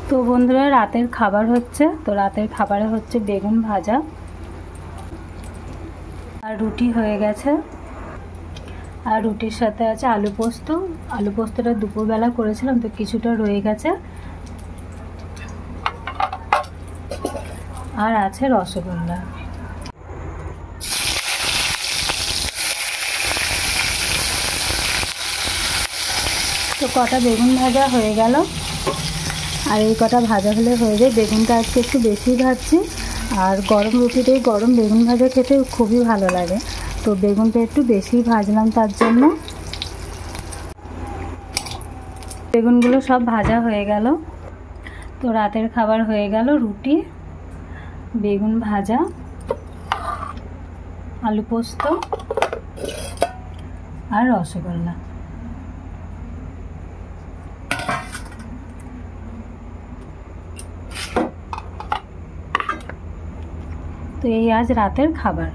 তো বন্ধুরা রাতের খাবার হচ্ছে, তো রাতের খাবারে হচ্ছে বেগুন ভাজা আর রুটি হয়ে গেছে। আর রুটির সাথে আছে আলু পোস্ত। আলু পোস্তটা দুপুরবেলা করেছিলাম, তো কিছুটা রয়ে গেছে। আর আছে রসগোল্লা। তো কটা বেগুন ভাজা হয়ে গেল, আর এই কটা ভাজা হলে হয়ে যায়। বেগুনটা আজকে একটু বেশি ভাজছি, আর গরম রুটিতে গরম বেগুন ভাজা খেতে খুবই ভালো লাগে। তো বেগুনটা একটু বেশি ভাজলাম, তার জন্য। বেগুনগুলো সব ভাজা হয়ে গেল। তো রাতের খাবার হয়ে গেল রুটি, বেগুন ভাজা, আলু পোস্ত আর রসগোল্লা। তো এই আজ রাতের খাবার।